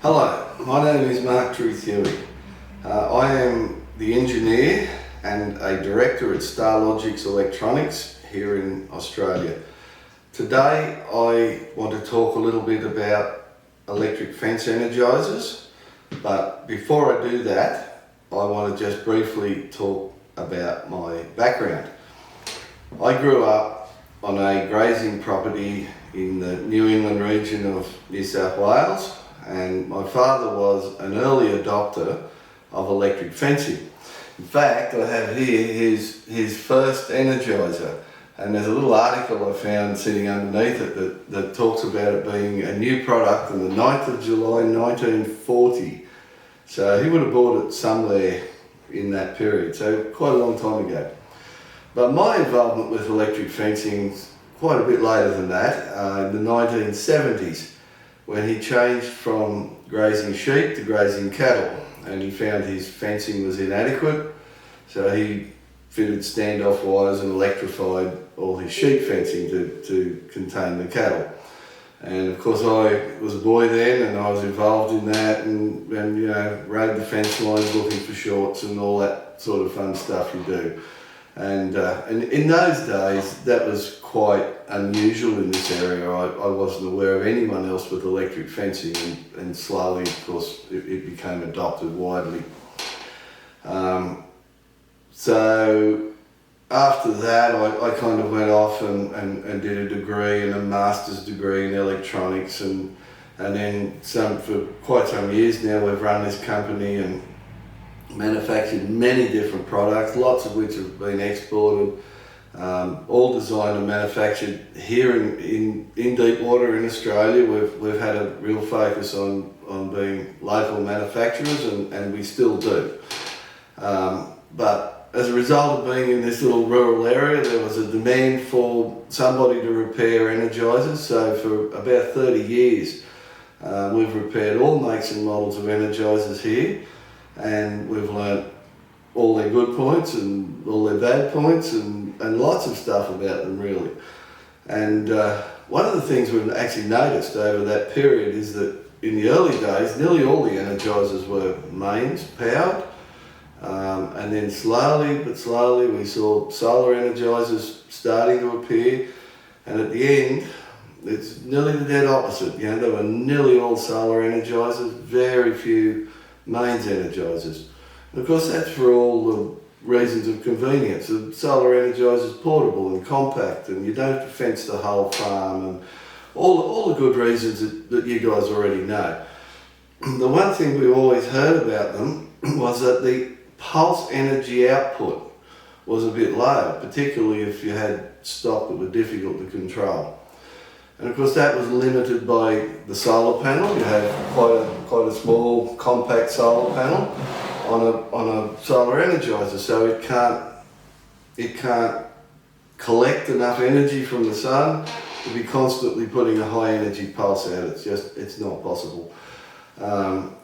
Hello, my name is Mark Truth-Huey. I am the engineer and a director at StarLogix Electronics here in Australia. Today I want to talk a little bit about electric fence energizers, but before I do that I want to just briefly talk about my background. I grew up on a grazing property in the New England region of New South Wales, and my father was an early adopter of electric fencing. In fact, I have here his first Energiser, and there's a little article I found sitting underneath it that talks about it being a new product on the 9th of July 1940. So he would have bought it somewhere in that period, so quite a long time ago. But my involvement with electric fencing is quite a bit later than that, in the 1970s, when he changed from grazing sheep to grazing cattle, and he found his fencing was inadequate, so he fitted standoff wires and electrified all his sheep fencing to contain the cattle. And of course I was a boy then, and I was involved in that, and you know, rode the fence lines looking for shorts and all that sort of fun stuff you do. And in those days, that was quite unusual in this area. I wasn't aware of anyone else with electric fencing, and slowly, of course, it became adopted widely. So after that, I kind of went off and did a degree and a master's degree in electronics, and then for quite some years now we've run this company and manufactured many different products, lots of which have been exported, all designed and manufactured here in deep water in Australia. We've had a real focus on being local manufacturers, and we still do. But as a result of being in this little rural area, there was a demand for somebody to repair Energizers. So for about 30 years, we've repaired all makes and models of Energizers here. And we've learnt all their good points and all their bad points, and lots of stuff about them really. And one of the things we've actually noticed over that period is that in the early days, nearly all the Energizers were mains powered, and then slowly but slowly we saw solar Energizers starting to appear, and at the end it's nearly the dead opposite. You know, they were nearly all solar Energizers, very few mains Energizers. And of course that's for all the reasons of convenience. The solar Energizer is portable and compact, and you don't have to fence the whole farm, and all the good reasons that you guys already know. The one thing we always heard about them was that the pulse energy output was a bit low, particularly if you had stock that were difficult to control. And of course that was limited by the solar panel. You have quite a small compact solar panel on a solar Energizer, so it can't collect enough energy from the sun to be constantly putting a high energy pulse out. It's not possible.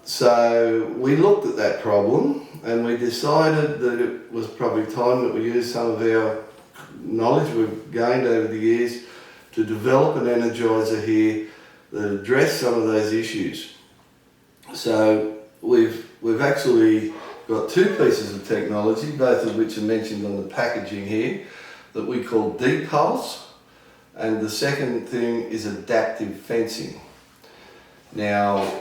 So we looked at that problem, and we decided that it was probably time that we used some of our knowledge we've gained over the years to develop an Energizer here that addressed some of those issues. So we've actually got two pieces of technology, both of which are mentioned on the packaging here, that we call deep pulse, and the second thing is adaptive fencing. Now,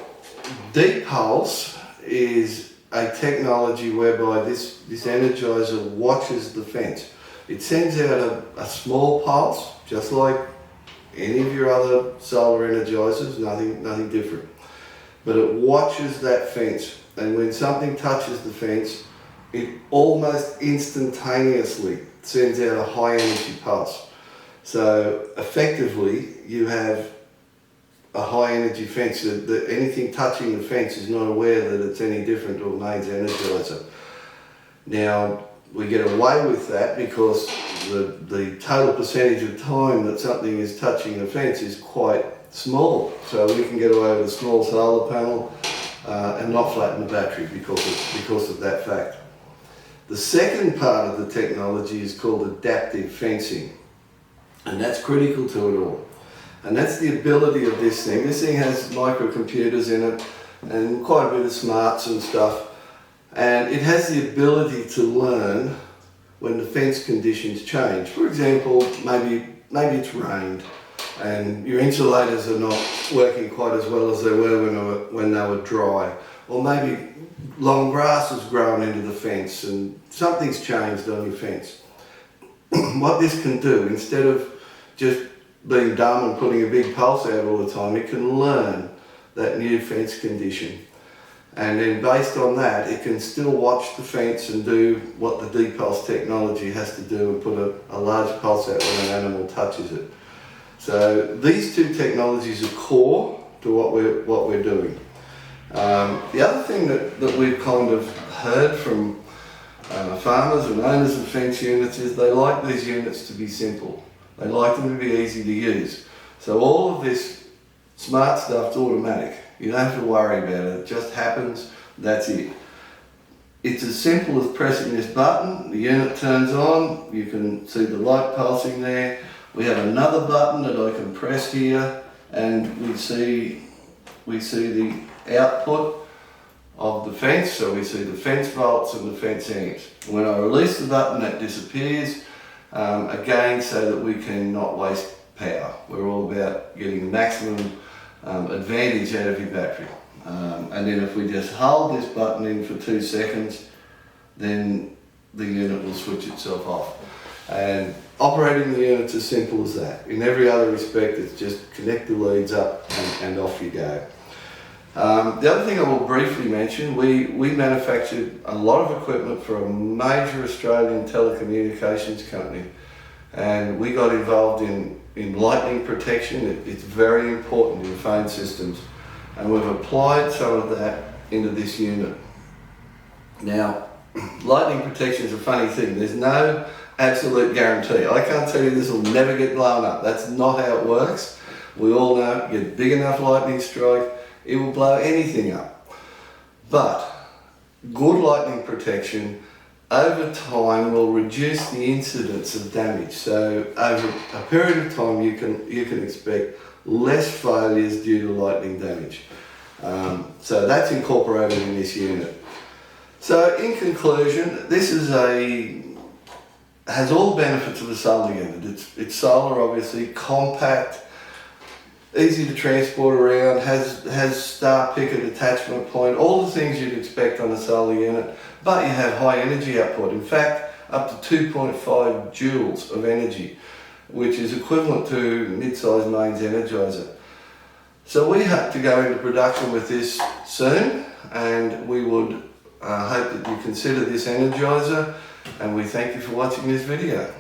deep pulse is a technology whereby this Energizer watches the fence. It sends out a small pulse, just like any of your other solar Energizers, nothing different. But it watches that fence, and when something touches the fence, it almost instantaneously sends out a high energy pulse. So effectively you have a high energy fence, that anything touching the fence is not aware that it's any different to a mains Energizer. Now, we get away with that because the total percentage of time that something is touching the fence is quite small. So we can get away with a small solar panel and not flatten the battery because of that fact. The second part of the technology is called adaptive fencing, and that's critical to it all. And that's the ability of this thing. This thing has microcomputers in it and quite a bit of smarts and stuff. And it has the ability to learn when the fence conditions change. For example, maybe it's rained and your insulators are not working quite as well as they were when they were dry. Or maybe long grass has grown into the fence and something's changed on your fence. What this can do, instead of just being dumb and putting a big pulse out all the time, it can learn that new fence condition. And then based on that, it can still watch the fence and do what the depulse technology has to do and put a large pulse out when an animal touches it. So these two technologies are core to what we're doing. The other thing that we've kind of heard from farmers and owners of fence units is they like these units to be simple. They like them to be easy to use. So all of this smart stuff's automatic. You don't have to worry about it. It just happens, that's it. It's as simple as pressing this button, the unit turns on, you can see the light pulsing there. We have another button that I can press here and we see the output of the fence, so we see the fence volts and the fence amps. When I release the button, that disappears, again, so that we can not waste power. We're all about getting maximum advantage out of your battery. And then if we just hold this button in for 2 seconds, then the unit will switch itself off. And operating the unit's as simple as that. In every other respect, it's just connect the leads up and off you go. The other thing I will briefly mention, we manufactured a lot of equipment for a major Australian telecommunications company, and we got involved in lightning protection. It's very important in phone systems, and we've applied some of that into this unit. Now, lightning protection is a funny thing. There's no absolute guarantee. I can't tell you this will never get blown up. That's not how it works. We all know, get big enough lightning strike, it will blow anything up. But good lightning protection over time will reduce the incidence of damage. So over a period of time you can expect less failures due to lightning damage. So that's incorporated in this unit. So in conclusion, this has all the benefits of a solar unit. It's solar, obviously, compact, easy to transport around, has star picket attachment point, all the things you'd expect on a solar unit, but you have high energy output. In fact, up to 2.5 joules of energy, which is equivalent to mid-sized mains Energiser. So we hope to go into production with this soon, and we would hope that you consider this Energiser, and we thank you for watching this video.